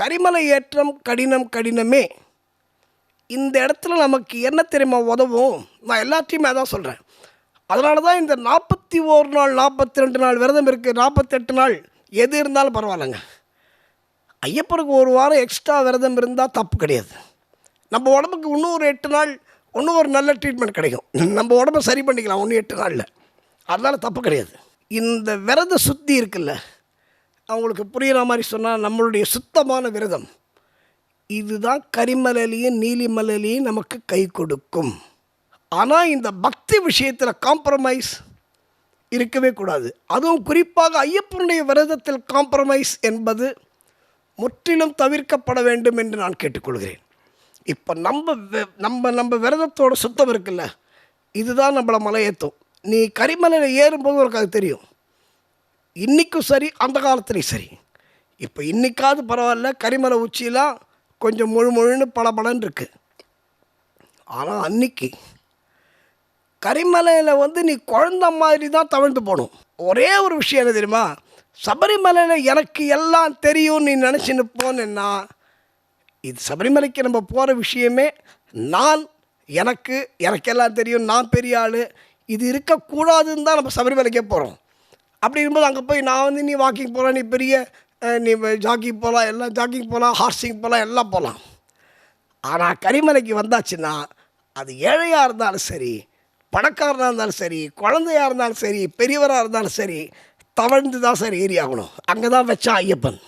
கரிமலை ஏற்றம் கடினம் கடினமே. இந்த இடத்துல நமக்கு என்ன தெரியுமா உதவும்? நான் எல்லாத்தையுமே அதான் சொல்கிறேன். அதனால தான் இந்த 41 நாள் 42 நாள் விரதம் இருக்குது. 48 நாள் எது இருந்தாலும் பரவாயில்லைங்க. ஐயப்பனுக்கு ஒரு வாரம் எக்ஸ்ட்ரா விரதம் இருந்தால் தப்பு கிடையாது. நம்ம உடம்புக்கு இன்னும் ஒரு 8 நாள் இன்னும் ஒரு நல்ல ட்ரீட்மெண்ட் கிடைக்கும். நம்ம உடம்பை சரி பண்ணிக்கலாம் இன்னும் 8 நாளில். அதனால் தப்பு கிடையாது. இந்த விரத சுத்தி இருக்குல்ல, அவங்களுக்கு புரிகிற மாதிரி சொன்னால் நம்மளுடைய சுத்தமான விரதம் இதுதான் கரிமலையிலையும் நீலிமலையிலையும் நமக்கு கை கொடுக்கும். ஆனால் இந்த பக்தி விஷயத்தில் காம்ப்ரமைஸ் இருக்கவே கூடாது. அதுவும் குறிப்பாக ஐயப்பனுடைய விரதத்தில் காம்ப்ரமைஸ் என்பது முற்றிலும் தவிர்க்கப்பட வேண்டும் என்று நான் கேட்டுக்கொள்கிறேன். இப்போ நம்ம விரதத்தோட சுத்தம் இருக்குல்ல, இதுதான் நம்மளை மலையேற்றும். நீ கரிமலையில் ஏறும்போது உனக்கு அது தெரியும். இன்றைக்கும் சரி, அந்த காலத்துலேயும் சரி. இப்போ இன்றைக்காவது பரவாயில்ல, கரிமலை உச்சியெலாம் கொஞ்சம் முழுன்னு பளபளன்னு இருக்குது. ஆனால் அன்றைக்கி கரிமலையில் நீ குழந்த மாதிரி தான் தவழ்ந்து போகணும். ஒரே ஒரு விஷயம் என்ன தெரியுமா? சபரிமலையில் எனக்கு எல்லாம் தெரியும் நீ நினச்சின்னு போனேன்னா, இது சபரிமலைக்கு நம்ம போகிற விஷயமே எனக்கு எல்லாம் தெரியும், நான் பெரிய ஆள், இது இருக்கக்கூடாதுன்னு தான் நம்ம சபரிமலைக்கே போகிறோம். அப்படி இருக்கும்போது அங்கே போய் நான் நீ வாக்கிங் போகலாம், நீ பெரிய நீ ஜாக்கிங் போகலாம், எல்லாம் ஜாக்கிங் போகலாம், ஹார்சிங் போகலாம், எல்லாம் போகலாம். ஆனால் கரிமலைக்கு வந்தாச்சுன்னா அது ஏழையாக இருந்தாலும் சரி, பணக்காரனாக இருந்தாலும் சரி, குழந்தையாக இருந்தாலும் சரி, பெரியவராக இருந்தாலும் சரி, தவழ்ந்து தான் சார் ஏறி ஆகணும். அங்கே தான் வச்சான் ஐயப்பன்.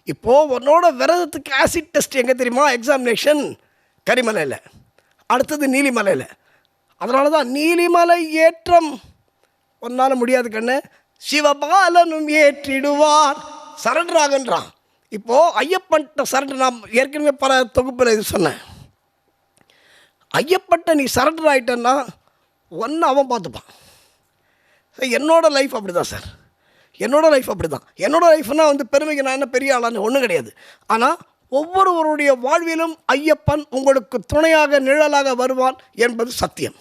இப்போது உன்னோட விரதத்துக்கு ஆசிட் டெஸ்ட் எங்கே தெரியுமா? எக்ஸாமினேஷன் கரிமலையில், அடுத்தது நீலிமலையில். அதனால தான் நீலிமலை ஏற்றம் ஒன்றால் முடியாது கண்ணு, சிவபாலனும் ஏற்றிடுவார், சரண்டர் ஆகுன்றான். இப்போது ஐயப்பன்ட்ட சரண்டர், நான் ஏற்கனவே பல தொகுப்பில் இது சொன்னேன். ஐயப்பன்ட்ட நீ சரண்டர் ஆகிட்டன்னா ஒன்று அவன் பார்த்துப்பான். என்னோடய லைஃப் அப்படி தான் சார், என்னோடய லைஃப் அப்படி தான். என்னோடய லைஃப்னால் பெருமைக்கு நான் என்ன பெரிய ஆளான்னு ஒன்றும் கிடையாது. ஆனால் ஒவ்வொருவருடைய வாழ்விலும் ஐயப்பன் உங்களுக்கு துணையாக நிழலாக வருவான் என்பது சத்தியம்.